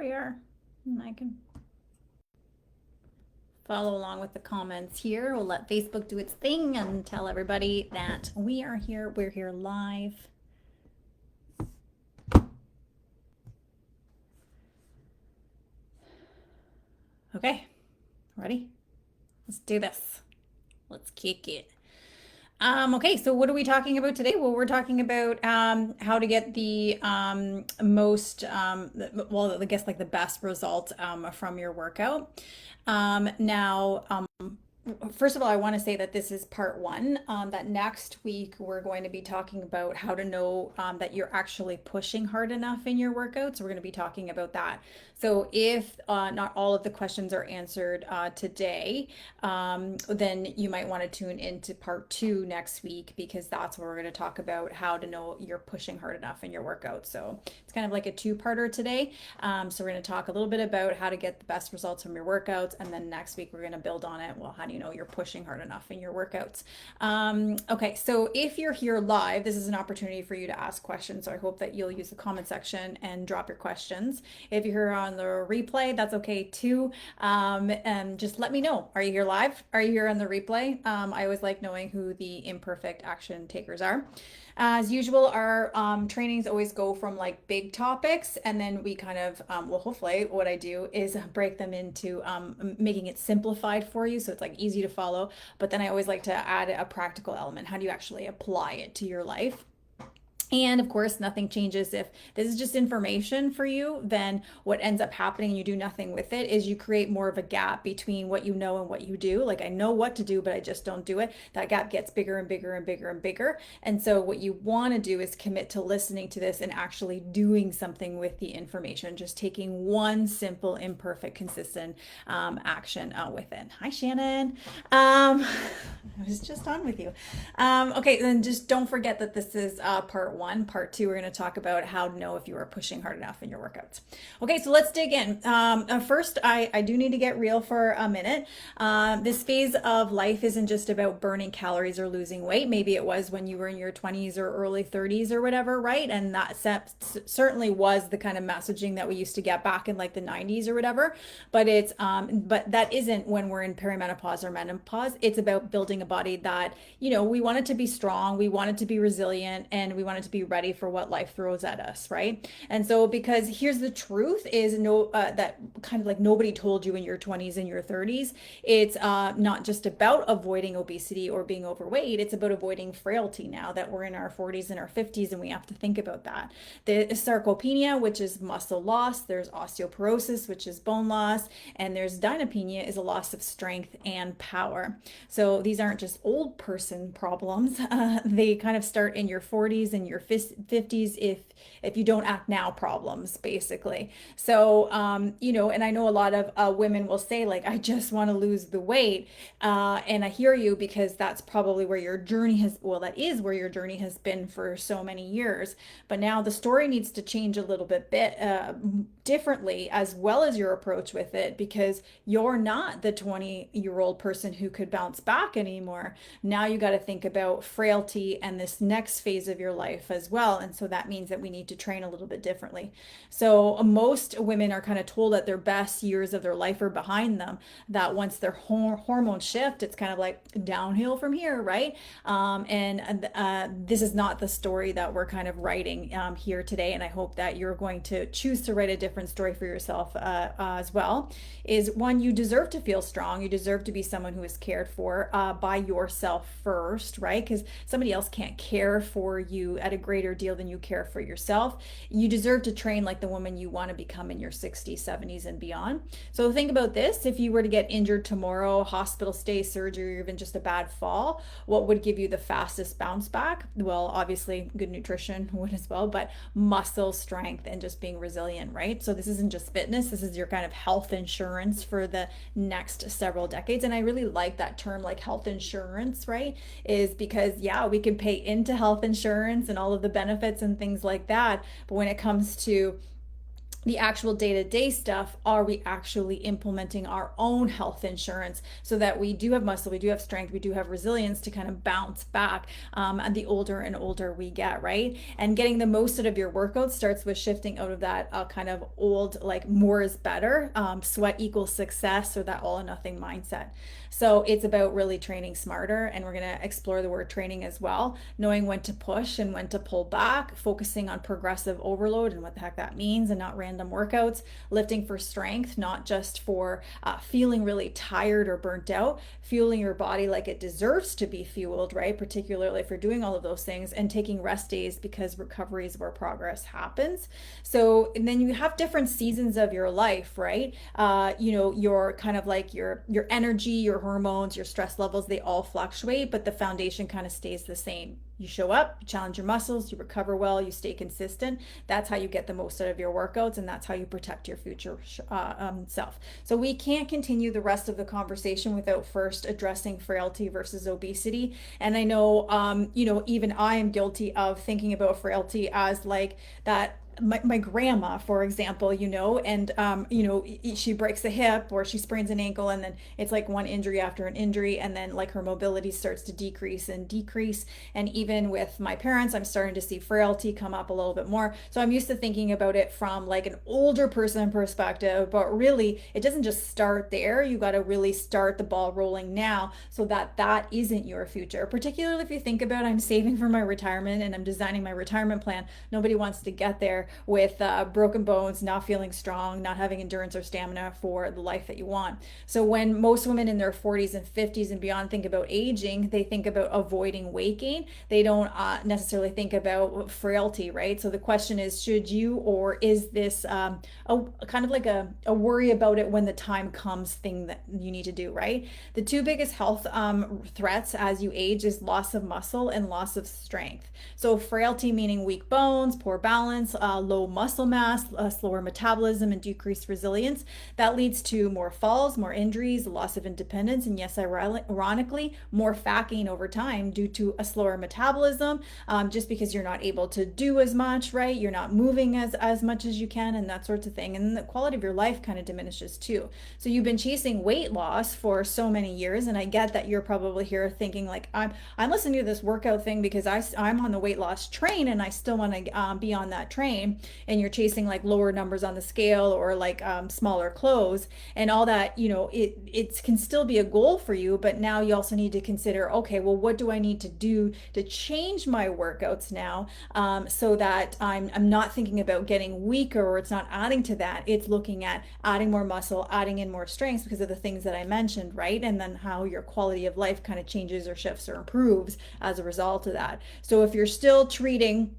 we are. And I can follow along with the comments here. We'll let Facebook do its thing and tell everybody that we are here. We're here live. Okay, ready? Let's do this. Let's kick it. Okay, so what are we talking about today? Well, we're talking about how to get the most, well, I guess like the best result from your workout. Now, first of all, I want to say that this is part one. That next week we're going to be talking about how to know that you're actually pushing hard enough in your workouts. So we're going to be talking about that. So if not all of the questions are answered today, then you might want to tune into part two next week, because that's where we're going to talk about how to know you're pushing hard enough in your workout. So it's kind of like a two-parter today. So we're going to talk a little bit about how to get the best results from your workouts, and then next week we're going to build on it. Well, how do you know you're pushing hard enough in your workouts? Okay, so if you're here live, this is an opportunity for you to ask questions. So I hope that you'll use the comment section and drop your questions. If you're here on the replay, that's okay too. And just let me know. Are you here live? Are you here on the replay? I always like knowing who the imperfect action takers are. As usual, our trainings always go from like big topics, and then we kind of, well, hopefully what I do is break them into making it simplified for you so it's like easy to follow. But then I always like to add a practical element. How do you actually apply it to your life? And of course, nothing changes. If this is just information for you, then what ends up happening and you do nothing with it is you create more of a gap between what you know and what you do. Like, I know what to do, but I just don't do it. That gap gets bigger and bigger and bigger and bigger. And so what you want to do is commit to listening to this and actually doing something with the information, just taking one simple, imperfect, consistent action with it. Hi, Shannon. I was just on with you. Okay, then just don't forget that this is part one. Part two, we're going to talk about how to know if you are pushing hard enough in your workouts. Okay, so let's dig in. First, I do need to get real for a minute. This phase of life isn't just about burning calories or losing weight. Maybe it was when you were in your 20s or early 30s or whatever, right? And that certainly was the kind of messaging that we used to get back in like the 90s or whatever. But but that isn't when we're in perimenopause or menopause. It's about building a body that, we want it to be strong, we want it to be resilient, and we want it to be ready for what life throws at us, right? And so, because here's the truth is that kind of like nobody told you in your 20s and your 30s, it's not just about avoiding obesity or being overweight, it's about avoiding frailty now that we're in our 40s and our 50s, and we have to think about that. The sarcopenia, which is muscle loss, there's osteoporosis, which is bone loss, and there's dynapenia, is a loss of strength and power. So these aren't just old person problems. They kind of start in your 40s and your 50s if you don't act now problems, basically. So, and I know a lot of women will say, like, I just want to lose the weight. And I hear you, because that's probably where your journey that is where your journey has been for so many years. But now the story needs to change a little bit differently, as well as your approach with it, because you're not the 20-year-old person who could bounce back anymore. Now you got to think about frailty and this next phase of your life as well. And so that means that we need to train a little bit differently. So most women are kind of told that their best years of their life are behind them, that once their hormones shift, it's kind of like downhill from here, right? This is not the story that we're kind of writing here today. And I hope that you're going to choose to write a different story for yourself as well. Is one, you deserve to feel strong. You deserve to be someone who is cared for by yourself first, right? Because somebody else can't care for you at a greater deal than you care for yourself. You deserve to train like the woman you want to become in your 60s, 70s, and beyond. So think about this. If you were to get injured tomorrow, hospital stay, surgery, or even just a bad fall, what would give you the fastest bounce back? Well, obviously good nutrition would as well, but muscle strength and just being resilient, right? So this isn't just fitness. This is your kind of health insurance for the next several decades. And I really like that term, like health insurance, right? Is because, yeah, we can pay into health insurance and all of the benefits and things like that. But when it comes to the actual day-to-day stuff, are we actually implementing our own health insurance so that we do have muscle, we do have strength, we do have resilience to kind of bounce back and the older and older we get, right? And getting the most out of your workout starts with shifting out of that kind of old, like more is better, sweat equals success, or that all or nothing mindset. So it's about really training smarter, and we're going to explore the word training as well, knowing when to push and when to pull back, focusing on progressive overload and what the heck that means, and not random workouts, lifting for strength, not just for feeling really tired or burnt out, fueling your body like it deserves to be fueled, right? Particularly if you're doing all of those things, and taking rest days, because recovery is where progress happens. So, and then you have different seasons of your life, right? Your kind of like your energy, your hormones, your stress levels, they all fluctuate, but the foundation kind of stays the same. You show up, you challenge your muscles, you recover well, you stay consistent. That's how you get the most out of your workouts, and that's how you protect your future self. So we can't continue the rest of the conversation without first addressing frailty versus obesity. And I know, even I am guilty of thinking about frailty as like that. My grandma, for example, and she breaks a hip or she sprains an ankle, and then it's like one injury after an injury, and then like her mobility starts to decrease and decrease. And even with my parents, I'm starting to see frailty come up a little bit more. So I'm used to thinking about it from like an older person perspective, but really it doesn't just start there. You got to really start the ball rolling now, so that that isn't your future. Particularly if you think about, I'm saving for my retirement and I'm designing my retirement plan. Nobody wants to get there with broken bones, not feeling strong, not having endurance or stamina for the life that you want. So when most women in their 40s and 50s and beyond think about aging, they think about avoiding weight gain. They don't necessarily think about frailty, right? So the question is, should you, or is this a kind of like a worry about it when the time comes thing that you need to do, right? The two biggest health threats as you age is loss of muscle and loss of strength. So frailty meaning weak bones, poor balance, low muscle mass, slower metabolism, and decreased resilience. That leads to more falls, more injuries, loss of independence, and yes, ironically, more fat gain over time due to a slower metabolism, just because you're not able to do as much, right? You're not moving as much as you can, and that sort of thing. And the quality of your life kind of diminishes too. So you've been chasing weight loss for so many years, and I get that you're probably here thinking like, I'm listening to this workout thing because I'm on the weight loss train, and I still want to be on that train. And you're chasing like lower numbers on the scale, or like smaller clothes and all that. It can still be a goal for you, but now you also need to consider, okay, well, what do I need to do to change my workouts now, so that I'm not thinking about getting weaker, or it's not adding to that. It's looking at adding more muscle, adding in more strength, because of the things that I mentioned, right? And then how your quality of life kind of changes or shifts or improves as a result of that. So if you're still treating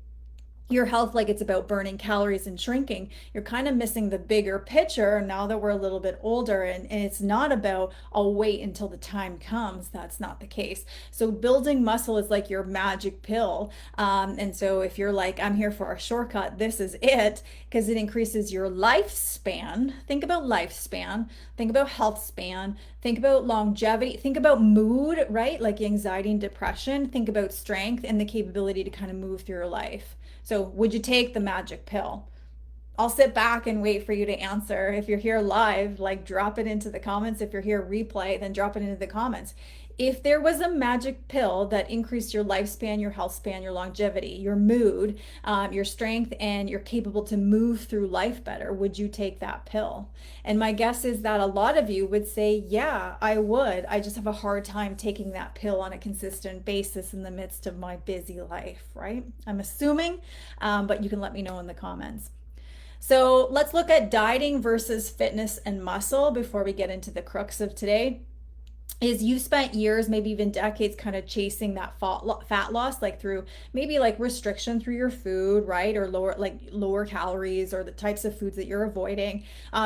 your health like it's about burning calories and shrinking, you're kind of missing the bigger picture now that we're a little bit older. And it's not about, I'll wait until the time comes. That's not the case. So building muscle is like your magic pill. And so if you're like, I'm here for a shortcut, this is it, because it increases your lifespan. Think about lifespan, think about health span, think about longevity, think about mood, right? Like anxiety and depression, think about strength and the capability to kind of move through your life. So, would you take the magic pill? I'll sit back and wait for you to answer. If you're here live, like drop it into the comments. If you're here replay, then drop it into the comments. If there was a magic pill that increased your lifespan, your health span, your longevity, your mood, your strength, and you're capable to move through life better, would you take that pill? And my guess is that a lot of you would say, yeah, I would. I just have a hard time taking that pill on a consistent basis in the midst of my busy life, right? I'm assuming, but you can let me know in the comments. So let's look at dieting versus fitness and muscle before we get into the crux of today. Is you spent years, maybe even decades, kind of chasing that fat loss, like through maybe like restriction through your food, right? Or lower calories, or the types of foods that you're avoiding,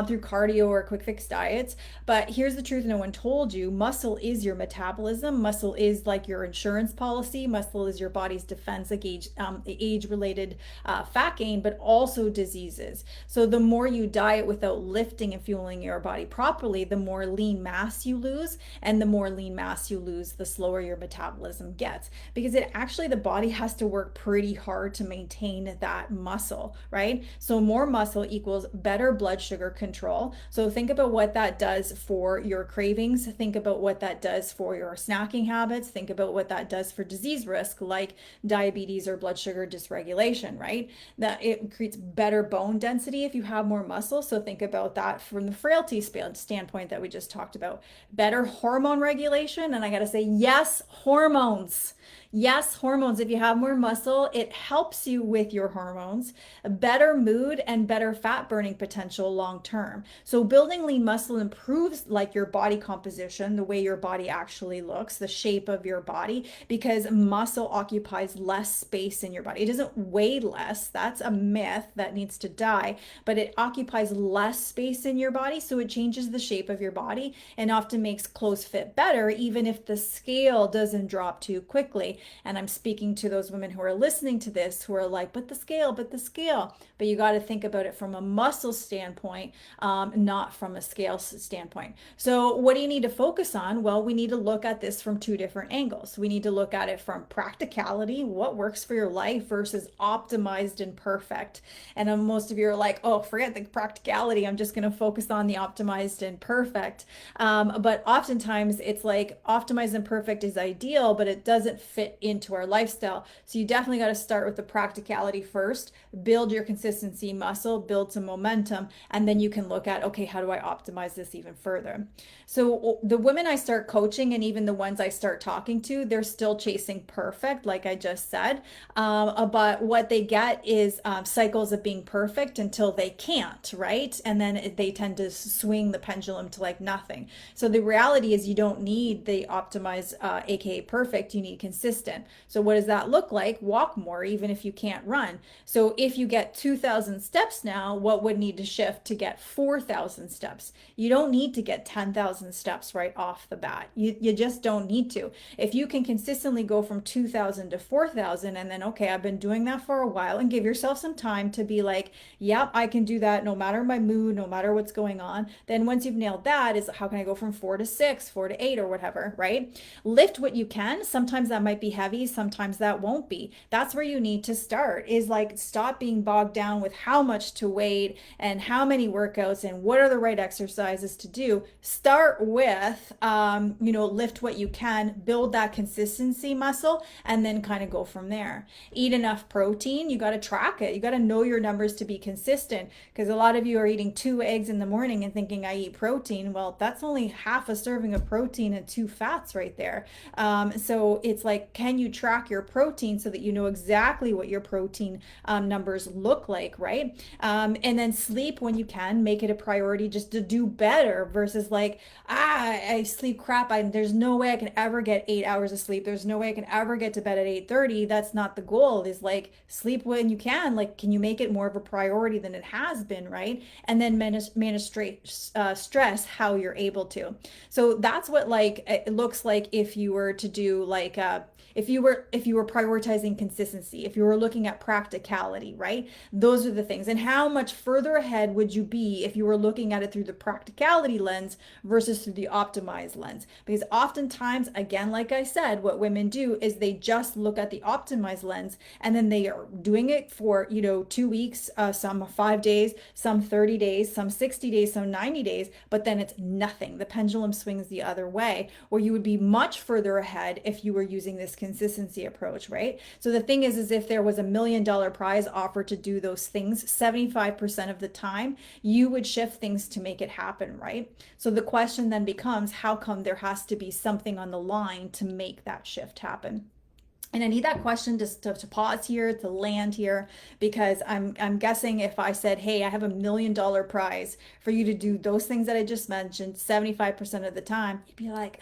through cardio or quick fix diets. But here's the truth no one told you: muscle is your metabolism. Muscle is like your insurance policy. Muscle is your body's defense against age-related fat gain, but also diseases. So the more you diet without lifting and fueling your body properly, the more lean mass you lose, and and the more lean mass you lose, the slower your metabolism gets, because the body has to work pretty hard to maintain that muscle, right? So more muscle equals better blood sugar control. So think about what that does for your cravings. Think about what that does for your snacking habits. Think about what that does for disease risk like diabetes or blood sugar dysregulation, right? That it creates better bone density if you have more muscle. So think about that from the frailty standpoint that we just talked about. Better hormone regulation. And I got to say, yes, hormones. Yes, hormones. If you have more muscle, it helps you with your hormones, better mood, and better fat burning potential long term. So building lean muscle improves like your body composition, the way your body actually looks, the shape of your body, because muscle occupies less space in your body. It doesn't weigh less. That's a myth that needs to die, but it occupies less space in your body. So it changes the shape of your body and often makes clothes fit better, even if the scale doesn't drop too quickly. And I'm speaking to those women who are listening to this who are like, but the scale, but the scale. But you got to think about it from a muscle standpoint, not from a scale standpoint. So what do you need to focus on? Well, we need to look at this from two different angles. We need to look at it from practicality, what works for your life, versus optimized and perfect. And most of you are like, oh, forget the practicality. I'm just going to focus on the optimized and perfect. But oftentimes it's like optimized and perfect is ideal, but it doesn't fit into our lifestyle. So you definitely got to start with the practicality first, build your consistency muscle, build some momentum, and then you can look at, okay, how do I optimize this even further? So the women I start coaching and even the ones I start talking to, they're still chasing perfect, like I just said. But what they get is cycles of being perfect until they can't, right? And then they tend to swing the pendulum to like nothing. So the reality is you don't need the optimized, aka perfect, you need consistent. So what does that look like? Walk more, even if you can't run. So if you get 2,000 steps now, what would need to shift to get 4,000 steps? You don't need to get 10,000 steps right off the bat. You just don't need to. If you can consistently go from 2,000 to 4,000 and then, okay, I've been doing that for a while, and give yourself some time to be like, yep, I can do that no matter my mood, no matter what's going on. Then once you've nailed that, is how can I go from 4 to 6, 4 to 8 or whatever, right? Lift what you can. Sometimes that might be heavy, sometimes that won't be. That's where you need to start, is like stop being bogged down with how much to weight and how many workouts and what are the right exercises to do. Start with lift what you can, build that consistency muscle, and then kind of go from there. Eat enough protein. You got to track it. You got to know your numbers to be consistent, because a lot of you are eating 2 eggs in the morning and thinking I eat protein. Well, that's only half a serving of protein and 2 fats right there. So it's like, can you track your protein so that you know exactly what your protein numbers look like, right? And then sleep when you can. Make it a priority just to do better, versus like, I sleep crap. There's no way I can ever get 8 hours of sleep. There's no way I can ever get to bed at 8:30. That's not the goal. Is like, sleep when you can. Like, can you make it more of a priority than it has been, right? And then manage stress how you're able to. So that's what like it looks like if you were to do like if you were prioritizing consistency, if you were looking at practicality, right? Those are the things. And how much further ahead would you be if you were looking at it through the practicality lens versus through the optimized lens? Because oftentimes, again, like I said, what women do is they just look at the optimized lens, and then they are doing it for 2 weeks, some 5 days, some 30 days, some 60 days, some 90 days, but then it's nothing. The pendulum swings the other way, where you would be much further ahead if you were using this consistency approach, right? So the thing is if there was $1 million prize offered to do those things, 75% of the time, you would shift things to make it happen, right? So the question then becomes, how come there has to be something on the line to make that shift happen? And I need that question just to pause here, to land here, because I'm guessing if I said, hey, I have $1 million prize for you to do those things that I just mentioned 75% of the time, you'd be like,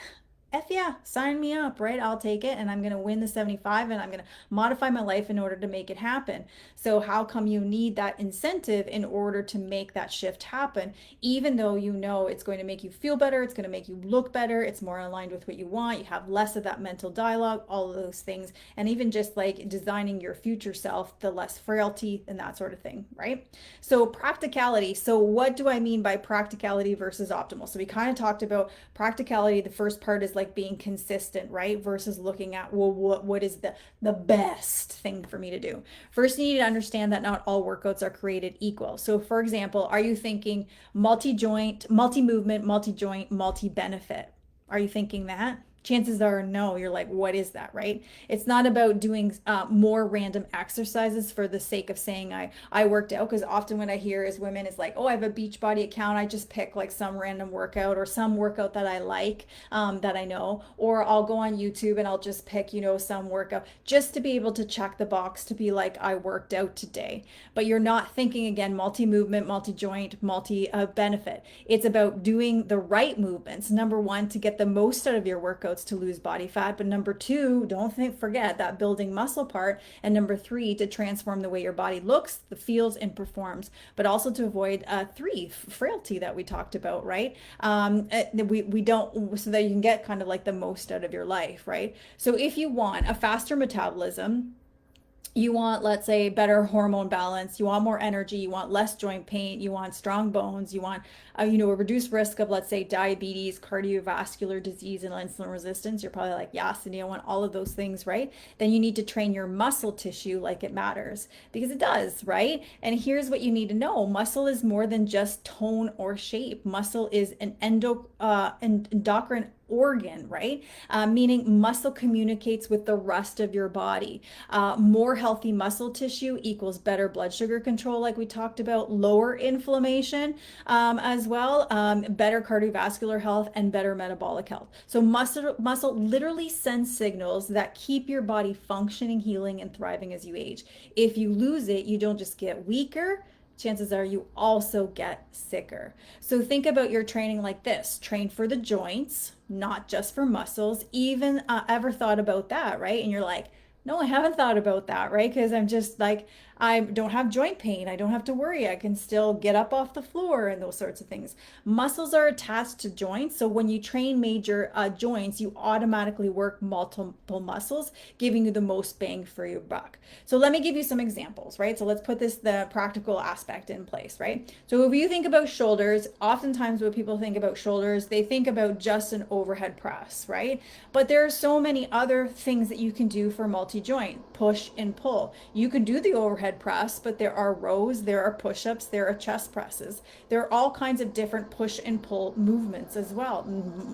F yeah, sign me up, right? I'll take it and I'm going to win the 75 and I'm going to modify my life in order to make it happen. So how come you need that incentive in order to make that shift happen, even though you know it's going to make you feel better, it's going to make you look better, it's more aligned with what you want, you have less of that mental dialogue, all of those things, and even just like designing your future self, the less frailty and that sort of thing, right? So practicality. So what do I mean by practicality versus optimal? So we kind of talked about practicality. The first part is like being consistent, right? Versus looking at, well, what is the best thing for me to do? First, you need to understand that not all workouts are created equal. So for example, are you thinking multi-joint, multi-movement, multi-joint, multi-benefit? Are you thinking that? Chances are no. You're like, what is that, right? It's not about doing more random exercises for the sake of saying I worked out, because often what I hear is women is like, oh, I have a Beachbody account, I just pick like some random workout or some workout that I like, that I know, or I'll go on YouTube and I'll just pick, some workout just to be able to check the box to be like, I worked out today. But you're not thinking, again, multi-movement, multi-joint, multi-benefit. It's about doing the right movements, number one, to get the most out of your workouts to lose body fat, but number two, don't forget that building muscle part, and number three, to transform the way your body looks, feels, and performs, but also to avoid three, frailty that we talked about, right? We don't, so that you can get kind of like the most out of your life, right? So if you want a faster metabolism, you want, let's say, better hormone balance, you want more energy, you want less joint pain, you want strong bones, you want a reduced risk of, let's say, diabetes, cardiovascular disease, and insulin resistance. You're probably like, yeah, Cindy, I want all of those things, right? Then you need to train your muscle tissue like it matters, because it does, right? And here's what you need to know: muscle is more than just tone or shape. Muscle is an endocrine organ, right? Meaning muscle communicates with the rest of your body. More healthy muscle tissue equals better blood sugar control, like we talked about, lower inflammation, as well, better cardiovascular health, and better metabolic health. So muscle literally sends signals that keep your body functioning, healing, and thriving as you age. If you lose it, you don't just get weaker, chances are you also get sicker. So think about your training like this: train for the joints, not just for muscles. Even ever thought about that, right? And you're like, no, I haven't thought about that, right? Because I'm just like, I don't have joint pain. I don't have to worry. I can still get up off the floor and those sorts of things. Muscles are attached to joints. So when you train major joints, you automatically work multiple muscles, giving you the most bang for your buck. So let me give you some examples, right? So let's put the practical aspect in place, right? So if you think about shoulders, oftentimes when people think about shoulders, they think about just an overhead press, right? But there are so many other things that you can do for multi-joint: push and pull. You could do the overhead press, but there are rows, there are push-ups, there are chest presses. There are all kinds of different push and pull movements as well.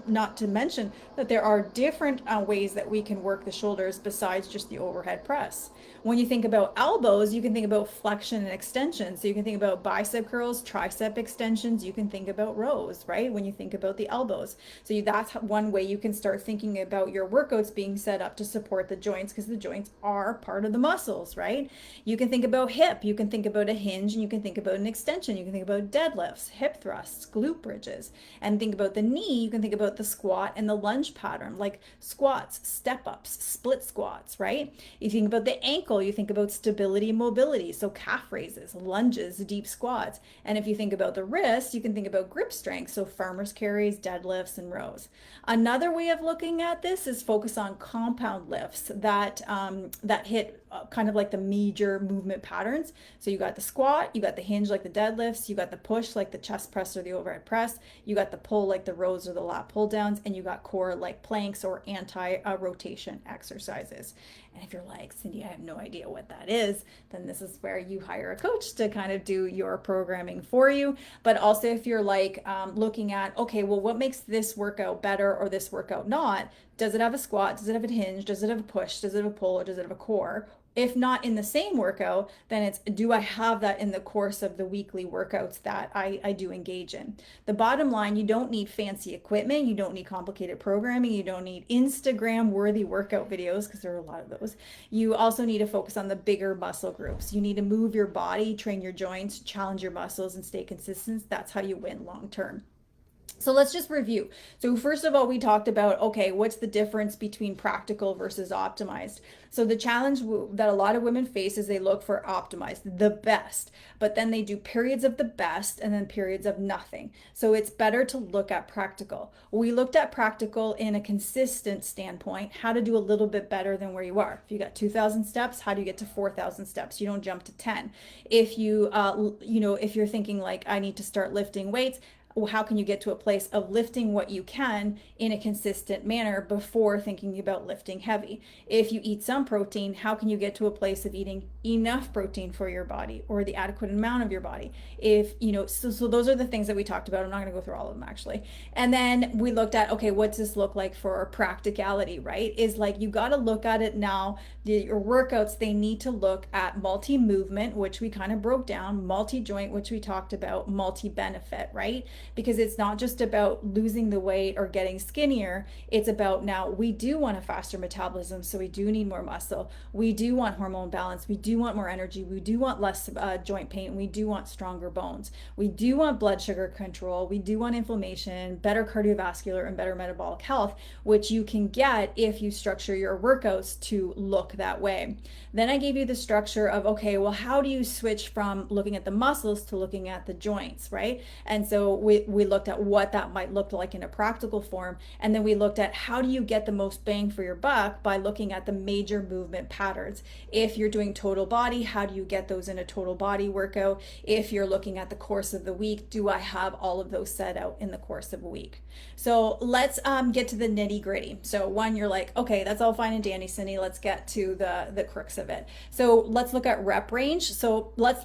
Not to mention that there are different ways that we can work the shoulders besides just the overhead press. When you think about elbows, you can think about flexion and extension. So you can think about bicep curls, tricep extensions, you can think about rows, right? When you think about the elbows. So that's one way you can start thinking about your workouts being set up to support the joints, because the joints are part of the muscles, right? You can think about hip, you can think about a hinge, and you can think about an extension. You can think about deadlifts, hip thrusts, glute bridges. And think about the knee, you can think about the squat and the lunge pattern, like squats, step ups, split squats, right? You think about the ankle, you think about stability and mobility, so calf raises, lunges, deep squats. And if you think about the wrist, you can think about grip strength, so farmer's carries, deadlifts, and rows. Another way of looking at this is focus on compound lifts that hit kind of like the major movement patterns. So you got the squat, you got the hinge like the deadlifts, you got the push like the chest press or the overhead press, you got the pull like the rows or the lat pull downs, and you got core like planks or anti-rotation exercises. And if you're like, Cindy, I have no idea what that is, then this is where you hire a coach to kind of do your programming for you. But also if you're like looking at, okay, well, what makes this workout better or this workout not? Does it have a squat? Does it have a hinge? Does it have a push? Does it have a pull? Or does it have a core? If not in the same workout, then it's, do I have that in the course of the weekly workouts that I do engage in? The bottom line, you don't need fancy equipment. You don't need complicated programming. You don't need Instagram worthy workout videos, because there are a lot of those. You also need to focus on the bigger muscle groups. You need to move your body, train your joints, challenge your muscles, and stay consistent. That's how you win long term. So let's just review. So first of all, we talked about, okay, what's the difference between practical versus optimized? So the challenge that a lot of women face is they look for optimized, the best, but then they do periods of the best and then periods of nothing. So it's better to look at practical. We looked at practical in a consistent standpoint, how to do a little bit better than where you are. If you got 2,000 steps, how do you get to 4,000 steps? You don't jump to 10. If if you're thinking like, I need to start lifting weights, how can you get to a place of lifting what you can in a consistent manner before thinking about lifting heavy? If you eat some protein, how can you get to a place of eating enough protein for your body or the adequate amount of your body? So those are the things that we talked about. I'm not going to go through all of them actually. And then we looked at, okay, what's this look like for practicality, right? Is like, you got to look at it now. Your workouts, they need to look at multi-movement, which we kind of broke down, multi-joint, which we talked about, multi-benefit, right? Because it's not just about losing the weight or getting skinnier. It's about, now we do want a faster metabolism, so we do need more muscle. We do want hormone balance. We do want more energy. We do want less joint pain. We do want stronger bones. We do want blood sugar control. We do want inflammation, better cardiovascular, and better metabolic health, which you can get if you structure your workouts to look that way. Then I gave you the structure of, okay, well, how do you switch from looking at the muscles to looking at the joints, right? And so we looked at what that might look like in a practical form. And then we looked at, how do you get the most bang for your buck by looking at the major movement patterns. If you're doing total body, how do you get those in a total body workout? If you're looking at the course of the week, do I have all of those set out in the course of a week? So let's get to the nitty gritty. So one, you're like, okay, that's all fine and dandy, Cindy. Let's get to the crux of it. So let's look at rep range. So let's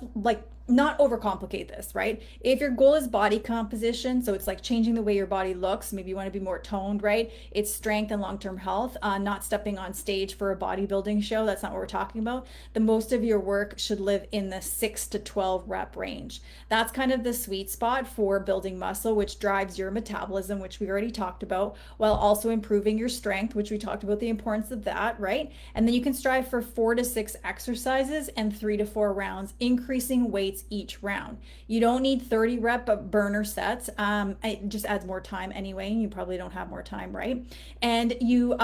not overcomplicate this, right? If your goal is body composition, so it's like changing the way your body looks, maybe you want to be more toned, right? It's strength and long-term health, not stepping on stage for a bodybuilding show. That's not what we're talking about. The most of your work should live in the 6 to 12 rep range. That's kind of the sweet spot for building muscle, which drives your metabolism, which we already talked about, while also improving your strength, which we talked about the importance of that, right? And then you can strive for 4 to 6 exercises and 3 to 4 rounds, increasing weights each round. You don't need 30 rep burner sets. It just adds more time anyway, and you probably don't have more time, right? And you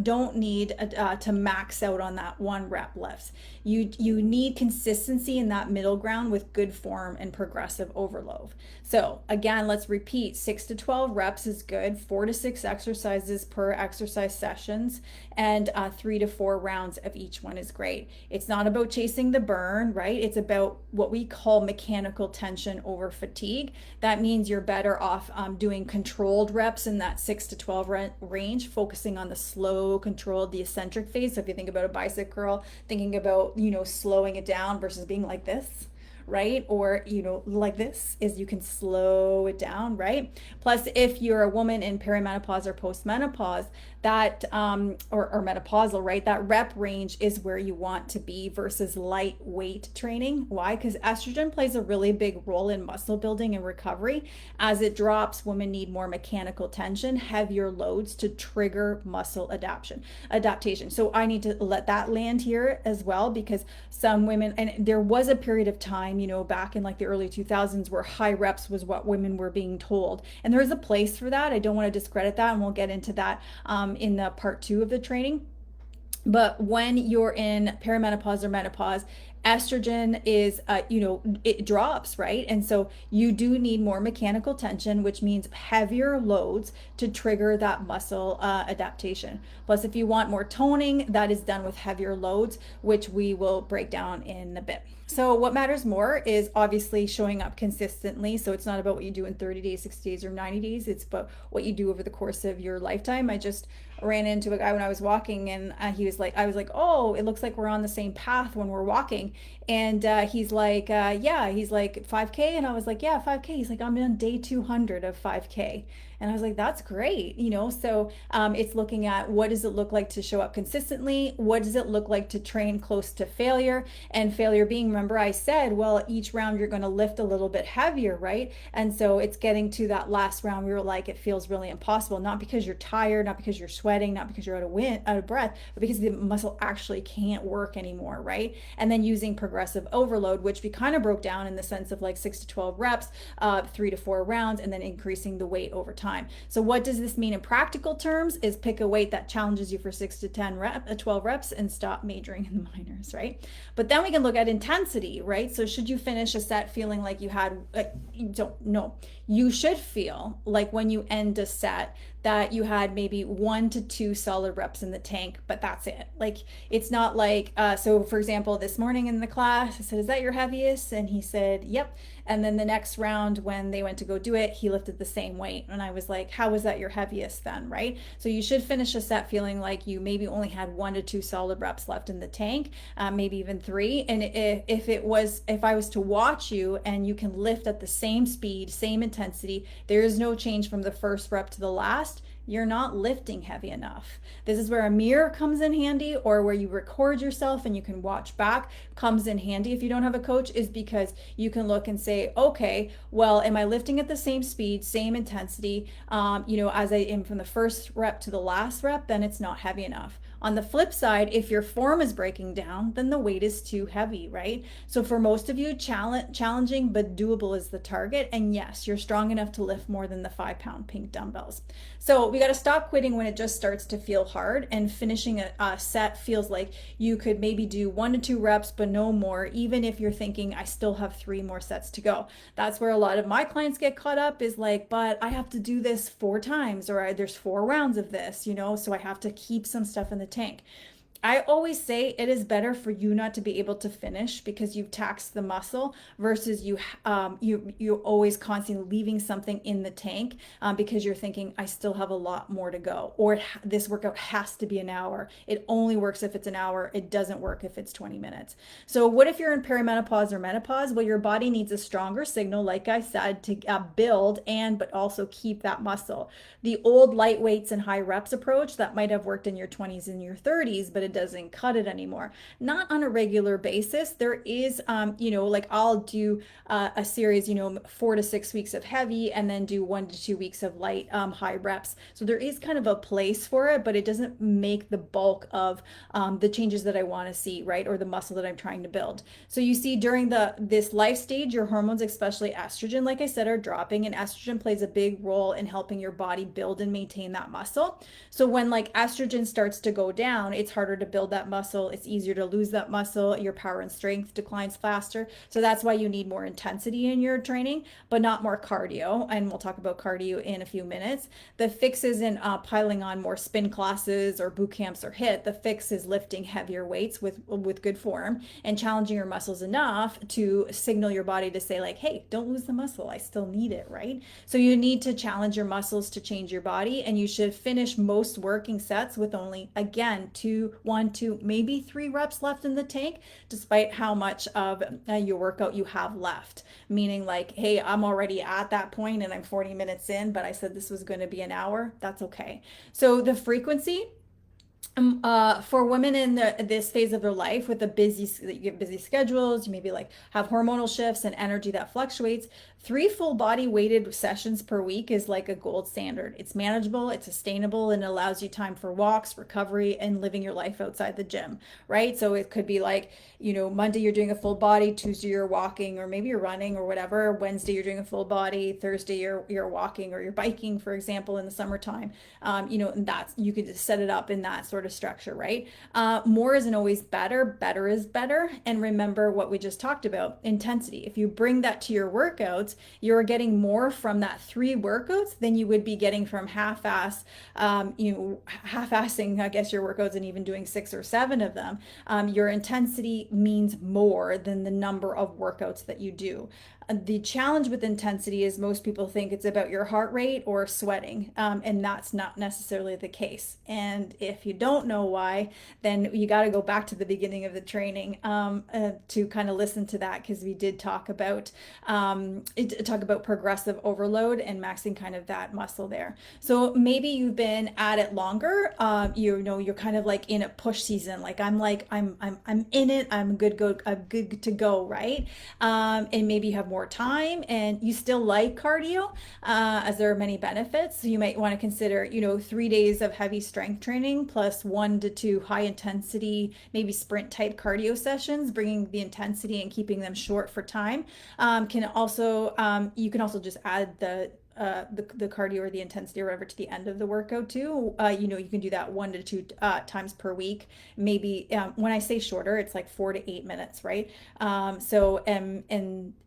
don't need to max out on that 1 rep lifts. You need consistency in that middle ground with good form and progressive overload. So again, let's repeat, 6 to 12 reps is good, 4 to 6 exercises per exercise sessions, and 3 to 4 rounds of each one is great. It's not about chasing the burn, right? It's about what we call mechanical tension over fatigue. That means you're better off doing controlled reps in that 6 to 12 range, focusing on the slow, controlled, the eccentric phase. So if you think about a bicep curl, thinking about, slowing it down versus being like this, right? Or, like this, is you can slow it down, right? Plus, if you're a woman in perimenopause or postmenopause, that, or menopausal, right? That rep range is where you want to be versus lightweight training. Why? Because estrogen plays a really big role in muscle building and recovery. As it drops, women need more mechanical tension, heavier loads to trigger muscle adaptation. So I need to let that land here as well, because some women, and there was a period of time, back in like the early 2000s where high reps was what women were being told. And there is a place for that. I don't want to discredit that, and we'll get into that in the part 2 of the training. But when you're in perimenopause or menopause, estrogen is, it drops, right? And so you do need more mechanical tension, which means heavier loads to trigger that muscle adaptation. Plus, if you want more toning, that is done with heavier loads, which we will break down in a bit. So what matters more is obviously showing up consistently. So it's not about what you do in 30 days, 60 days, or 90 days. It's about what you do over the course of your lifetime. I just ran into a guy when I was walking, and I was like, oh, it looks like we're on the same path when we're walking. And he's like, yeah, he's like 5K. And I was like, yeah, 5K. He's like, I'm on day 200 of 5K. And I was like, that's great. So it's looking at, what does it look like to show up consistently? What does it look like to train close to failure? And failure being, remember I said, well, each round you're going to lift a little bit heavier, right? And so it's getting to that last round where you're like, it feels really impossible, not because you're tired, not because you're sweating, not because you're out of breath, but because the muscle actually can't work anymore, right? And then using progressive progressive overload, which we kind of broke down in the sense of like 6 to 12 reps, 3 to 4 rounds, and then increasing the weight over time. So what does this mean in practical terms is pick a weight that challenges you for 6 to 12 reps and stop majoring in the minors, right? But then we can look at intensity, right? So should you finish a set feeling like you had, you don't know, you should feel like when you end a set that you had maybe 1 to 2 solid reps in the tank, but that's it. Like, it's not like, so for example, this morning in the class, I said, is that your heaviest? And he said, yep. And then the next round, when they went to go do it, he lifted the same weight. And I was like, how was that your heaviest then, right? So you should finish a set feeling like you maybe only had 1 to 2 solid reps left in the tank, maybe even 3. And if I was to watch you and you can lift at the same speed, same intensity, there is no change from the first rep to the last, you're not lifting heavy enough. This is where a mirror comes in handy, or where you record yourself and you can watch back comes in handy if you don't have a coach, is because you can look and say, okay, well, am I lifting at the same speed, same intensity, as I am from the first rep to the last rep? Then it's not heavy enough. On the flip side, if your form is breaking down, then the weight is too heavy, right? So for most of you, challenging but doable is the target. And yes, you're strong enough to lift more than the 5-pound pink dumbbells. So we got to stop quitting when it just starts to feel hard, and finishing a set feels like you could maybe do 1 to 2 reps, but no more, even if you're thinking, I still have 3 more sets to go. That's where a lot of my clients get caught up, is like, but I have to do this 4 times, or there's 4 rounds of this, so I have to keep some stuff in the tank. I always say it is better for you not to be able to finish because you've taxed the muscle, versus you always constantly leaving something in the tank because you're thinking, I still have a lot more to go, or this workout has to be an hour. It only works if it's an hour. It doesn't work if it's 20 minutes. So what if you're in perimenopause or menopause? Well, your body needs a stronger signal, like I said, to build but also keep that muscle. The old light weights and high reps approach that might have worked in your 20s and your 30s, but it doesn't cut it anymore. Not on a regular basis. There is, like I'll do a series, 4 to 6 weeks of heavy, and then do 1 to 2 weeks of light, high reps. So there is kind of a place for it, but it doesn't make the bulk of the changes that I want to see, right? Or the muscle that I'm trying to build. So you see, during this life stage, your hormones, especially estrogen, like I said, are dropping, and estrogen plays a big role in helping your body build and maintain that muscle. So when like estrogen starts to go down, it's harder to build that muscle. It's easier to lose that muscle. Your power and strength declines faster. So that's why you need more intensity in your training, but not more cardio. And we'll talk about cardio in a few minutes. The fix isn't piling on more spin classes or boot camps or HIIT. The fix is lifting heavier weights with good form and challenging your muscles enough to signal your body to say like, hey, don't lose the muscle. I still need it, right? So you need to challenge your muscles to change your body, and you should finish most working sets with only, again, 1 to maybe 3 reps left in the tank, despite how much of your workout you have left. Meaning like, hey, I'm already at that point and I'm 40 minutes in, but I said this was going to be an hour. That's okay. So the frequency, for women in this phase of their life with you get busy schedules, you maybe like have hormonal shifts and energy that fluctuates, 3 full body weighted sessions per week is like a gold standard. It's manageable, it's sustainable, and it allows you time for walks, recovery, and living your life outside the gym, right? So it could be like, Monday you're doing a full body, Tuesday you're walking, or maybe you're running or whatever. Wednesday you're doing a full body, Thursday you're walking or you're biking, for example, in the summertime. And that's, you could just set it up in that sort of structure, right? More isn't always better. Better is better. And remember what we just talked about, intensity. If you bring that to your workouts, you're getting more from that 3 workouts than you would be getting from half-assing, I guess, your workouts and even doing 6 or 7 of them. Your intensity means more than the number of workouts that you do. The challenge with intensity is most people think it's about your heart rate or sweating, and that's not necessarily the case. And if you don't know why, then you got to go back to the beginning of the training to kind of listen to that, because we did talk about progressive overload and maxing kind of that muscle there. So maybe you've been at it longer. You're kind of like in a push season. Like I'm in it. I'm good to go, right? And maybe you have more time and you still like cardio, as there are many benefits. So you might want to consider, 3 days of heavy strength training plus suggest 1 to 2 high intensity, maybe sprint type cardio sessions, bringing the intensity and keeping them short for time. Can also You can also just add the cardio or the intensity or whatever to the end of the workout too. You can do that 1 to 2 times per week. Maybe when I say shorter, it's like 4 to 8 minutes, right? And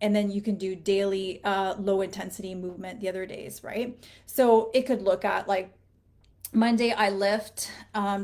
then you can do daily low intensity movement the other days, right? So it could look at like Monday I lift,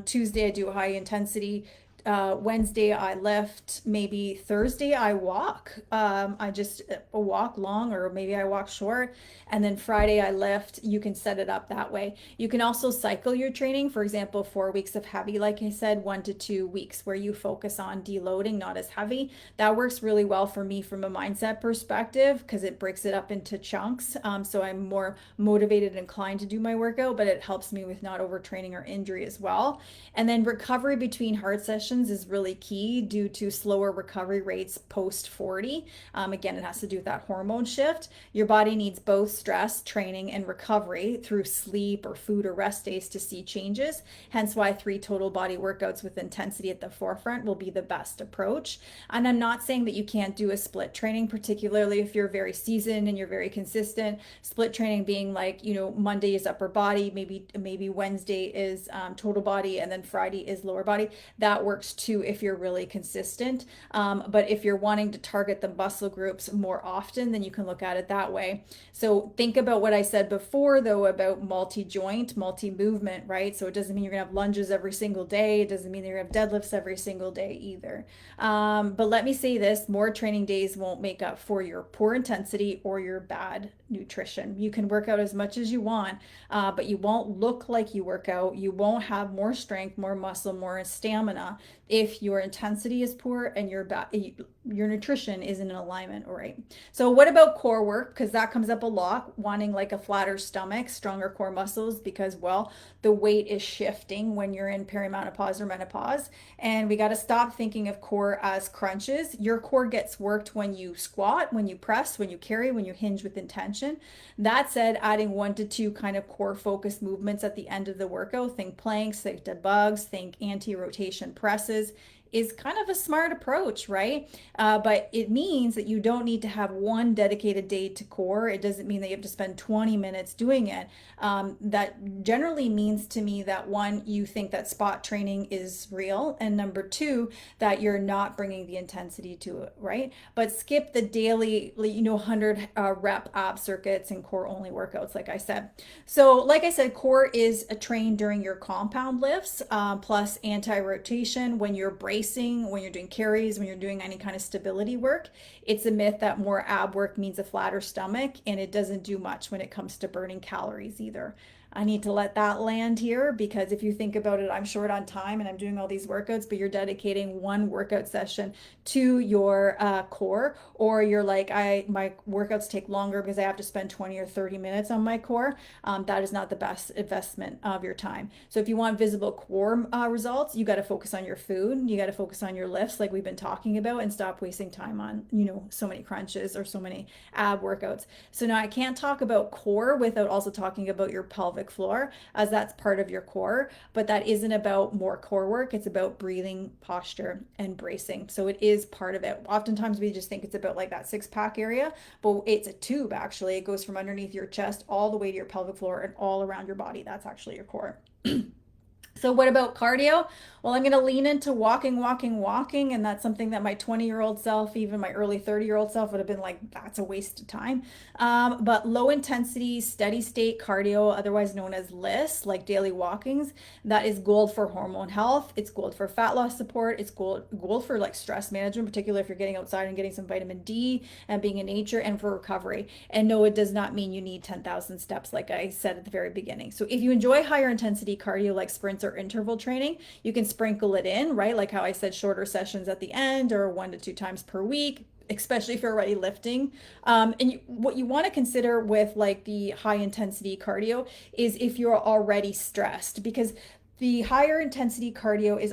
Tuesday I do high intensity, Wednesday I lift, maybe Thursday I walk. I just walk long, or maybe I walk short, and then Friday I lift. You can set it up that way. You can also cycle your training. For example, 4 weeks of heavy, like I said, 1 to 2 weeks where you focus on deloading, not as heavy. That works really well for me from a mindset perspective because it breaks it up into chunks. So I'm more motivated and inclined to do my workout, but it helps me with not overtraining or injury as well. And then recovery between hard sessions is really key due to slower recovery rates post 40. Again, it has to do with that hormone shift. Your body needs both stress, training, and recovery through sleep or food or rest days to see changes. Hence why 3 total body workouts with intensity at the forefront will be the best approach. And I'm not saying that you can't do a split training, particularly if you're very seasoned and you're very consistent. Split training being like, Monday is upper body, maybe Wednesday is total body, and then Friday is lower body. That works too if you're really consistent. But if you're wanting to target the muscle groups more often, then you can look at it that way. So think about what I said before, though, about multi-joint, multi-movement, right? So it doesn't mean you're gonna have lunges every single day. It doesn't mean you're gonna have deadlifts every single day either. But let me say this, more training days won't make up for your poor intensity or your bad nutrition. You can work out as much as you want, but you won't look like you work out. You won't have more strength, more muscle, more stamina if your intensity is poor and your nutrition isn't in alignment. All right. So what about core work? Because that comes up a lot, wanting like a flatter stomach, stronger core muscles, because, well, the weight is shifting when you're in perimenopause or menopause. And we got to stop thinking of core as crunches. Your core gets worked when you squat, when you press, when you carry, when you hinge with intention. That said, adding 1 to 2 kind of core focused movements at the end of the workout, think planks, think debugs, think anti-rotation presses, is kind of a smart approach, right? But it means that you don't need to have one dedicated day to core. It doesn't mean that you have to spend 20 minutes doing it. That generally means to me that, one, you think that spot training is real, and number two, that you're not bringing the intensity to it, right? But skip the daily, 100 rep ab circuits and core only workouts, like I said. So like I said, core is trained during your compound lifts, plus anti-rotation when you're bracing, when you're doing carries, when you're doing any kind of stability work. It's a myth that more ab work means a flatter stomach, and it doesn't do much when it comes to burning calories either. I need to let that land here, because if you think about it, I'm short on time and I'm doing all these workouts, but you're dedicating one workout session to your core, or you're like, my workouts take longer because I have to spend 20 or 30 minutes on my core. That is not the best investment of your time. So if you want visible core results, you got to focus on your food. You got to focus on your lifts, like we've been talking about, and stop wasting time on, so many crunches or so many ab workouts. So now I can't talk about core without also talking about your pelvic floor, as that's part of your core, but that isn't about more core work. It's about breathing, posture, and bracing. So it is part of it. Oftentimes we just think it's about like that 6-pack area, but it's a tube. Actually, it goes from underneath your chest all the way to your pelvic floor and all around your body. That's actually your core. So what about cardio? Well, I'm going to lean into walking, and that's something that my 20-year-old self, even my early 30-year-old self, would have been like, that's a waste of time. But low intensity, steady state cardio, otherwise known as LISS, like daily walkings, that is gold for hormone health. It's gold for fat loss support. It's gold for like stress management, particularly if you're getting outside and getting some vitamin D and being in nature, and for recovery. And no, it does not mean you need 10,000 steps, like I said at the very beginning. So if you enjoy higher intensity cardio like sprints or interval training, you can sprinkle it in, right? Like how I said, shorter sessions at the end, or 1 to 2 times per week, especially if you're already lifting. What you want to consider with like the high intensity cardio is if you're already stressed, because The higher intensity cardio is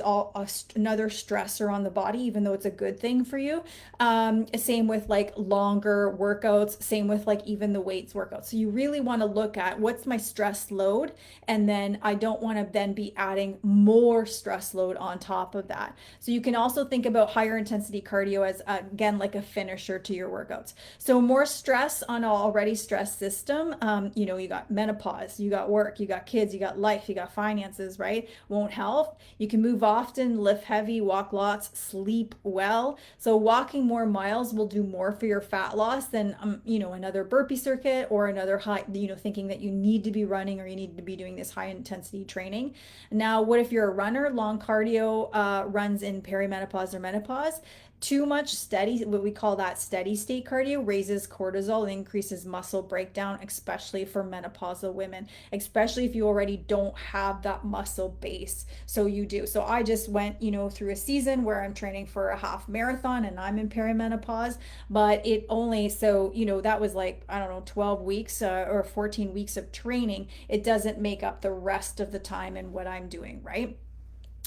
another stressor on the body, even though it's a good thing for you. Same with like longer workouts, same with like even the weights workouts. So you really want to look at what's my stress load, and then I don't want to then be adding more stress load on top of that. So you can also think about higher intensity cardio as again like a finisher to your workouts. So more stress on an already stressed system. You got menopause, you got work, you got kids, you got life, you got finances, right? Won't help. You can move often, lift heavy, walk lots, sleep well. So walking more miles will do more for your fat loss than another burpee circuit or another high, thinking that you need to be running or you need to be doing this high intensity training. Now, what if you're a runner? Long cardio runs in perimenopause or menopause. Too much steady, what we call that steady state cardio, raises cortisol and increases muscle breakdown, especially for menopausal women, especially if you already don't have that muscle base. So you do. So I just went, through a season where I'm training for a half marathon and I'm in perimenopause, but it only, so, that was like, I don't know, 12 weeks or 14 weeks of training. It doesn't make up the rest of the time in what I'm doing, right?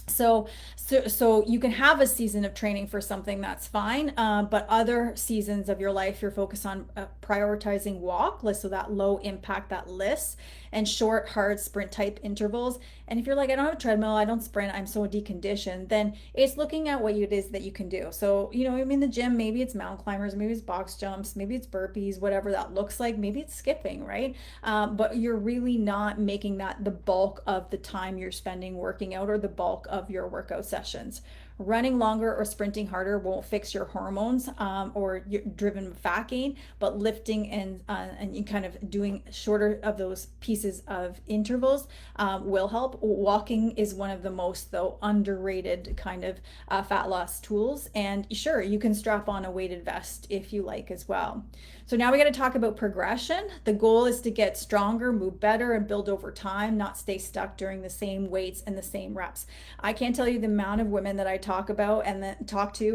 So you can have a season of training for something, that's fine, but other seasons of your life you're focused on prioritizing walk, so that low impact, that list, and short hard sprint type intervals. And if you're like, I don't have a treadmill, I don't sprint, I'm so deconditioned, then it's looking at what it is that you can do. So I'm in the gym, maybe it's mountain climbers, maybe it's box jumps, maybe it's burpees, whatever that looks like, maybe it's skipping, right? But you're really not making that the bulk of the time you're spending working out or the bulk of your workout sessions. Running longer or sprinting harder won't fix your hormones or your driven fat gain, but lifting and kind of doing shorter of those pieces of intervals will help. Walking is one of the most, though, underrated kind of fat loss tools. And sure, you can strap on a weighted vest if you like as well. So now we got to talk about progression. The goal is to get stronger, move better, and build over time, not stay stuck during the same weights and the same reps. I can't tell you the amount of women that I talk to,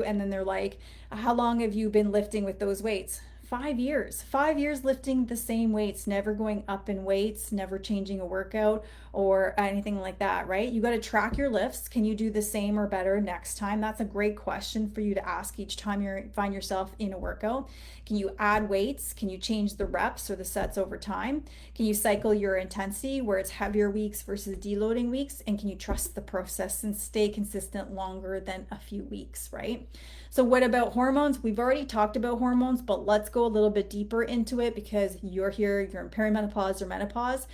and then they're like, how long have you been lifting with those weights? 5 years. 5 years lifting the same weights, never going up in weights, never changing a workout or anything like that, right? You got to track your lifts. Can you do the same or better next time? That's a great question for you to ask each time you find yourself in a workout. Can you add weights? Can you change the reps or the sets over time? Can you cycle your intensity where it's heavier weeks versus deloading weeks? And can you trust the process and stay consistent longer than a few weeks, right? So what about hormones? We've already talked about hormones, but let's go a little bit deeper into it because you're in perimenopause or menopause.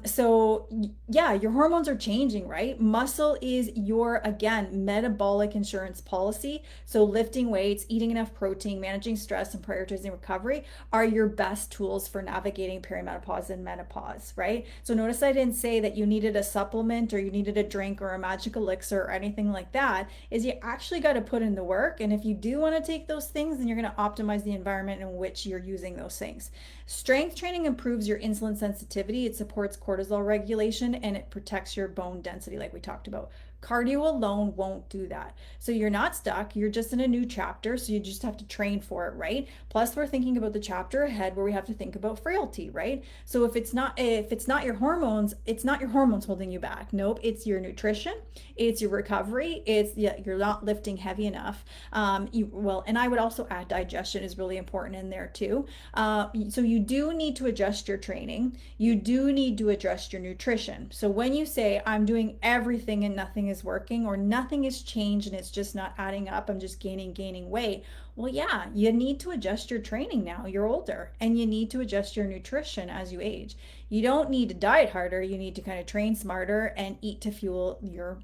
So yeah, your hormones are changing, right? Muscle is your, again, metabolic insurance policy. So lifting weights, eating enough protein, managing stress, and prioritizing recovery are your best tools for navigating perimenopause and menopause, right? So notice I didn't say that you needed a supplement or you needed a drink or a magic elixir or anything like that. Is you actually got to put in the work. And if you do want to take those things, then you're going to optimize the environment in which you're using those things. Strength training improves your insulin sensitivity. It supports cortisol regulation and it protects your bone density, like we talked about. Cardio alone won't do that. So you're not stuck. You're just in a new chapter. So you just have to train for it, right? Plus, we're thinking about the chapter ahead where we have to think about frailty, right? So if it's not your hormones, it's not your hormones holding you back. Nope, it's your nutrition, it's your recovery, you're not lifting heavy enough. And I would also add digestion is really important in there too. So you do need to adjust your training. You do need to adjust your nutrition. So when you say I'm doing everything and nothing is working or nothing has changed and it's just not adding up, I'm just gaining weight. Well, yeah, you need to adjust your training now. You're older and you need to adjust your nutrition as you age. You don't need to diet harder. You need to kind of train smarter and eat to fuel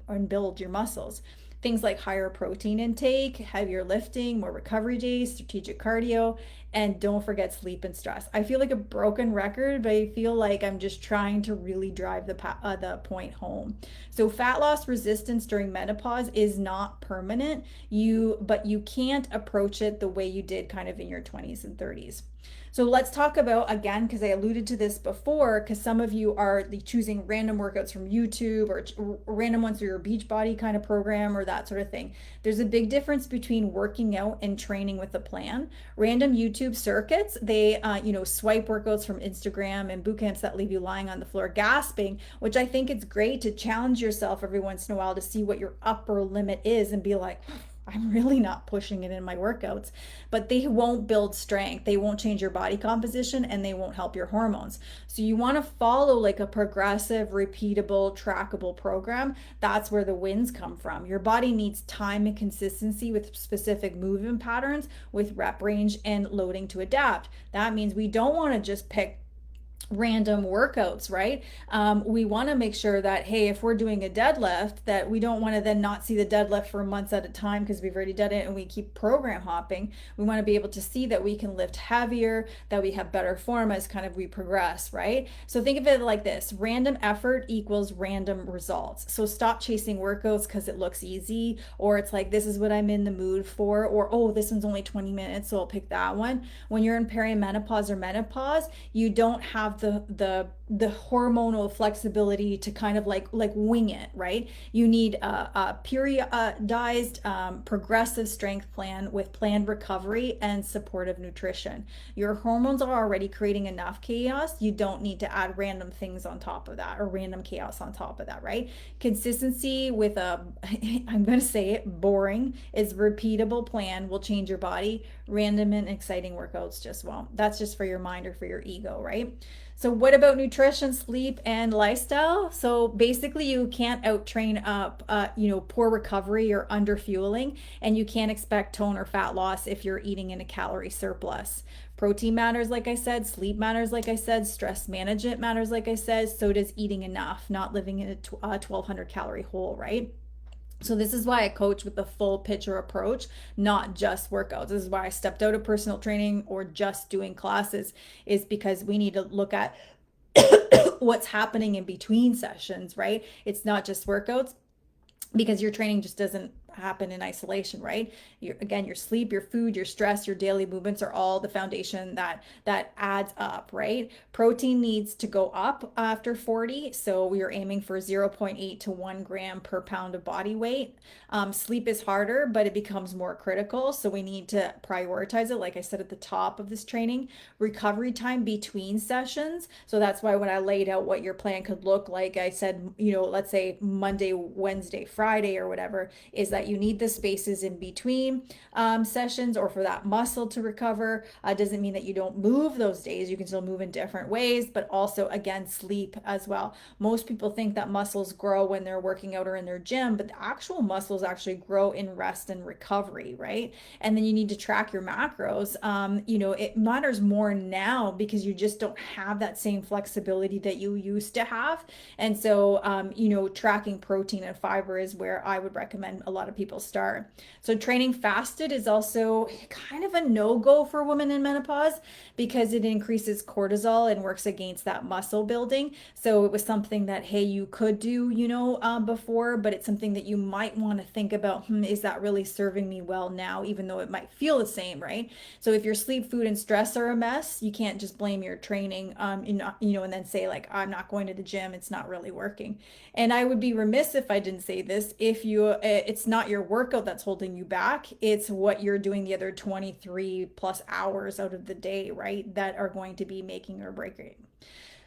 and build your muscles. Things like higher protein intake, heavier lifting, more recovery days, strategic cardio, and don't forget sleep and stress. I feel like a broken record, but I feel like I'm just trying to really drive the point home. So fat loss resistance during menopause is not permanent, but you can't approach it the way you did kind of in your 20s and 30s. So let's talk about, again, because I alluded to this before, because some of you are choosing random workouts from YouTube or random ones through your Beachbody kind of program or that sort of thing. There's a big difference between working out and training with a plan. Random YouTube YouTube circuits, they, swipe workouts from Instagram and boot camps that leave you lying on the floor gasping, which I think it's great to challenge yourself every once in a while to see what your upper limit is and be like, I'm really not pushing it in my workouts, but they won't build strength. They won't change your body composition and they won't help your hormones. So you want to follow like a progressive, repeatable, trackable program. That's where the wins come from. Your body needs time and consistency with specific movement patterns, with rep range and loading to adapt. That means we don't want to just pick random workouts, right? We want to make sure that, hey, if we're doing a deadlift, that we don't want to then not see the deadlift for months at a time because we've already done it and we keep program hopping. We want to be able to see that we can lift heavier, that we have better form as kind of we progress, right? So think of it like this: random effort equals random results. So stop chasing workouts because it looks easy, or it's like, this is what I'm in the mood for, or, oh, this one's only 20 minutes, so I'll pick that one. When you're in perimenopause or menopause, you don't have the hormonal flexibility to kind of like wing it, right? You need a periodized progressive strength plan with planned recovery and supportive nutrition. Your hormones are already creating enough chaos. You don't need to add random things on top of that, or random chaos on top of that, right? Consistency with a I'm going to say it, boring is repeatable plan will change your body. Random and exciting workouts just won't. That's just for your mind or for your ego, right? So what about nutrition, sleep, and lifestyle? So basically you can't out-train up, poor recovery or under fueling, and you can't expect tone or fat loss if you're eating in a calorie surplus. Protein matters, like I said, sleep matters, like I said, stress management matters, like I said, so does eating enough, not living in a 1200 calorie hole, right? So this is why I coach with the full picture approach, not just workouts. This is why I stepped out of personal training or just doing classes, is because we need to look at what's happening in between sessions, right? It's not just workouts, because your training just doesn't happen in isolation, right? Your sleep, your food, your stress, your daily movements are all the foundation that adds up, right? Protein needs to go up after 40, so we are aiming for 0.8 to 1 gram per pound of body weight. Sleep is harder, but it becomes more critical, so we need to prioritize it, like I said at the top of this training. Recovery time between sessions, so that's why when I laid out what your plan could look like, I said, let's say Monday, Wednesday, Friday, or whatever, is that you need the spaces in between sessions, or for that muscle to recover. Doesn't mean that you don't move those days. You can still move in different ways, but also, again, sleep as well. Most people think that muscles grow when they're working out or in their gym, but the actual muscles actually grow in rest and recovery, right? And then you need to track your macros. It matters more now because you just don't have that same flexibility that you used to have. And so, tracking protein and fiber is where I would recommend a lot of people start. So training fasted is also kind of a no-go for women in menopause because it increases cortisol and works against that muscle building. So it was something that, hey, you could do, before, but it's something that you might want to think about, is that really serving me well now, even though it might feel the same, right? So if your sleep, food, and stress are a mess, you can't just blame your training, and then say like, I'm not going to the gym, it's not really working. And I would be remiss if I didn't say this. If it's not your workout that's holding you back, it's what you're doing the other 23 plus hours out of the day, right? That are going to be making or breaking.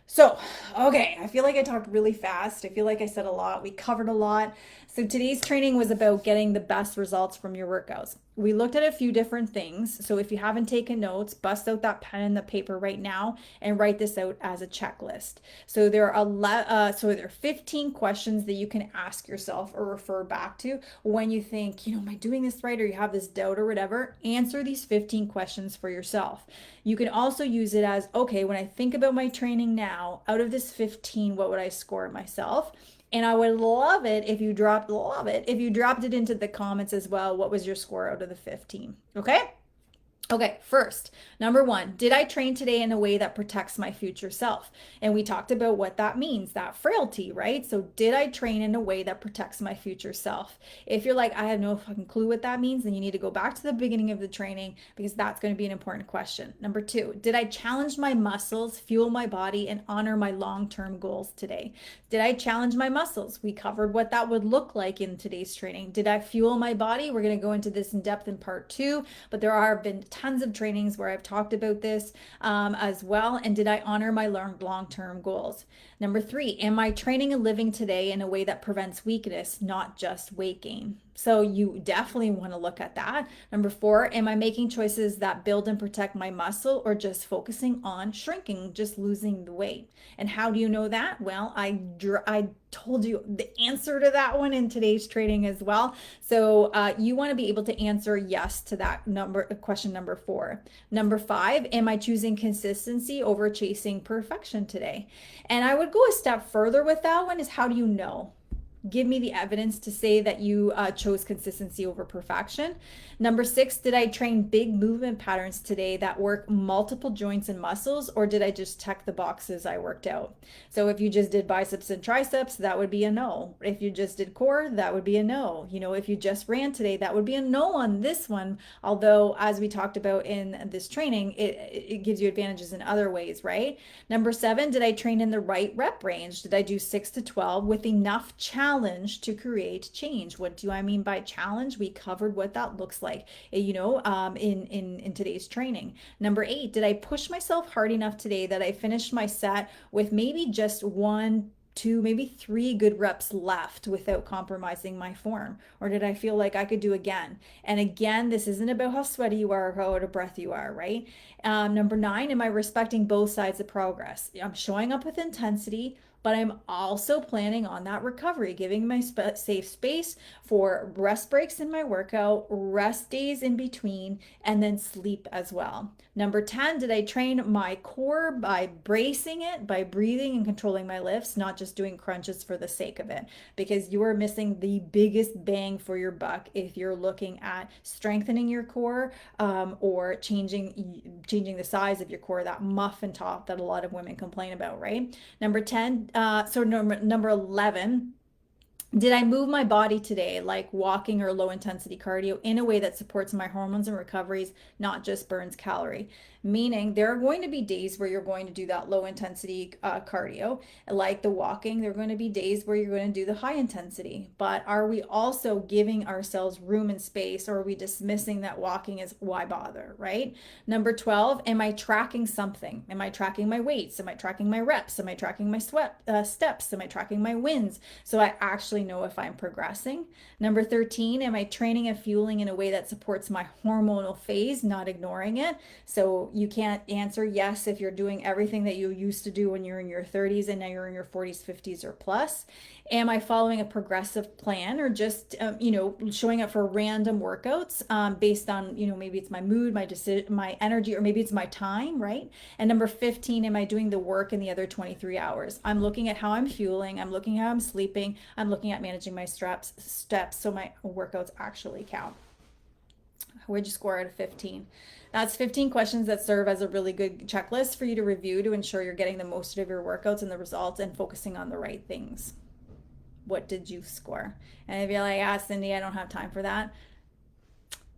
So, okay, I feel like I talked really fast. I feel like I said a lot. We covered a lot. So today's training was about getting the best results from your workouts. We looked at a few different things. So if you haven't taken notes, bust out that pen and the paper right now and write this out as a checklist. So there are 15 questions that you can ask yourself or refer back to when you think, am I doing this right? Or you have this doubt or whatever. Answer these 15 questions for yourself. You can also use it as, okay, when I think about my training now, out of this 15, what would I score myself? And I would love it if you dropped it into the comments as well. What was your score out of the 15? Okay? Okay, first, number one, did I train today in a way that protects my future self? And we talked about what that means, that frailty, right? So did I train in a way that protects my future self? If you're like, I have no fucking clue what that means, then you need to go back to the beginning of the training because that's going to be an important question. Number two, did I challenge my muscles, fuel my body, and honor my long-term goals today? Did I challenge my muscles? We covered what that would look like in today's training. Did I fuel my body? We're going to go into this in depth in part 2, but there tons of trainings where I've talked about this as well. And did I honor my long-term goals? Number 3, am I training and living today in a way that prevents weakness, not just weight gain? So you definitely want to look at that. Number 4, am I making choices that build and protect my muscle, or just focusing on shrinking, just losing the weight? And how do you know that? Well, I told you the answer to that one in today's training as well. So you want to be able to answer yes to that question number 4. Number 5, am I choosing consistency over chasing perfection today? And I would go a step further with that one is, how do you know? Give me the evidence to say that you chose consistency over perfection. Number 6, did I train big movement patterns today that work multiple joints and muscles, or did I just check the boxes I worked out? So if you just did biceps and triceps, that would be a no. If you just did core, that would be a no. You know, if you just ran today, that would be a no on this one. Although, as we talked about in this training, it gives you advantages in other ways, right? Number 7, did I train in the right rep range? Did I do 6 to 12 with enough challenge to create change? What do I mean by challenge? We covered what that looks like, you know, in today's training. Number 8, did I push myself hard enough today that I finished my set with maybe just 1, 2, maybe 3 good reps left without compromising my form? Or did I feel like I could do again? And again, this isn't about how sweaty you are or how out of breath you are, right? Number 9, am I respecting both sides of progress? I'm showing up with intensity, but I'm also planning on that recovery, giving my safe space for rest breaks in my workout, rest days in between, and then sleep as well. Number 10, did I train my core by bracing it, by breathing and controlling my lifts, not just doing crunches for the sake of it? Because you are missing the biggest bang for your buck if you're looking at strengthening your core or changing the size of your core, that muffin top that a lot of women complain about, right? Number 10, number 11, did I move my body today, like walking or low intensity cardio, in a way that supports my hormones and recoveries, not just burns calorie? Meaning there are going to be days where you're going to do that low intensity cardio, like the walking. There are going to be days where you're going to do the high intensity. But are we also giving ourselves room and space, or are we dismissing that walking is why bother, right? Number 12, am I tracking something? Am I tracking my weights? Am I tracking my reps? Am I tracking my steps? Am I tracking my wins? So I actually know if I'm progressing. Number 13, am I training and fueling in a way that supports my hormonal phase, not ignoring it? So you can't answer yes if you're doing everything that you used to do when you're in your 30s and now you're in your 40s, 50s, or plus. Am I following a progressive plan, or just, showing up for random workouts based on, maybe it's my mood, my decision, my energy, or maybe it's my time, right? And number 15, am I doing the work in the other 23 hours? I'm looking at how I'm fueling. I'm looking at how I'm sleeping. I'm looking at managing my steps so my workouts actually count. Where'd you score out of 15? That's 15 questions that serve as a really good checklist for you to review to ensure you're getting the most of your workouts and the results and focusing on the right things. What did you score? And if you're like, Cindy, I don't have time for that,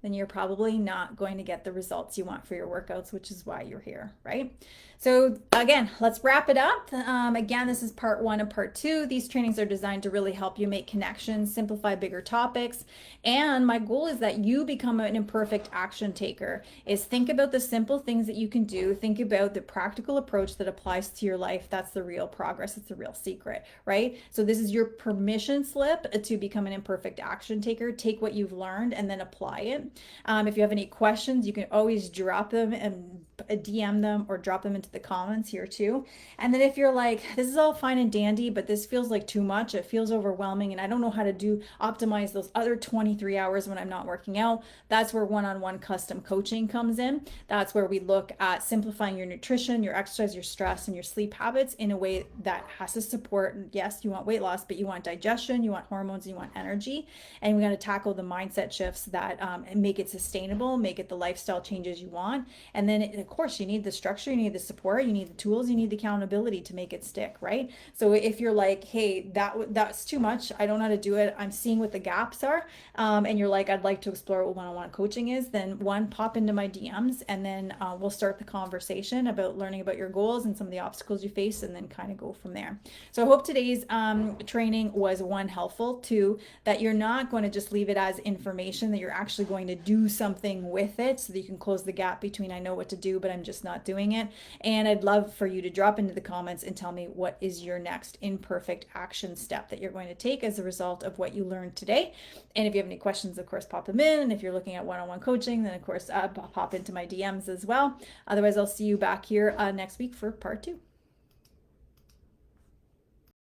then you're probably not going to get the results you want for your workouts, which is why you're here, right? So again, let's wrap it up. Again, this is part 1 and part 2. These trainings are designed to really help you make connections, simplify bigger topics. And my goal is that you become an imperfect action taker. Is think about the simple things that you can do. Think about the practical approach that applies to your life. That's the real progress. It's the real secret, right? So this is your permission slip to become an imperfect action taker. Take what you've learned and then apply it. If you have any questions, you can always drop them and DM them, or drop them into the comments here too. And then if you're like, this is all fine and dandy, but this feels like too much, it feels overwhelming, and I don't know how to optimize those other 23 hours when I'm not working out, that's where one-on-one custom coaching comes in. That's where we look at simplifying your nutrition, your exercise, your stress, and your sleep habits in a way that has to support, yes, you want weight loss, but you want digestion, you want hormones, you want energy. And we got to tackle the mindset shifts that make it sustainable, make it the lifestyle changes you want. And then of course you need the structure, you need the support, you need the tools, you need the accountability to make it stick, right? So if you're like, hey, that's too much, I don't know how to do it, I'm seeing what the gaps are, and you're like, I'd like to explore what one-on-one coaching is, then one, pop into my DMs, and then we'll start the conversation about learning about your goals and some of the obstacles you face, and then kind of go from there. So I hope today's training was, one, helpful, two, that you're not going to just leave it as information, that you're actually going to do something with it so that you can close the gap between I know what to do, but I'm just not doing it. And I'd love for you to drop into the comments and tell me what is your next imperfect action step that you're going to take as a result of what you learned today. And if you have any questions, of course, pop them in. And if you're looking at one-on-one coaching, then of course, pop into my DMs as well. Otherwise, I'll see you back here next week for part 2.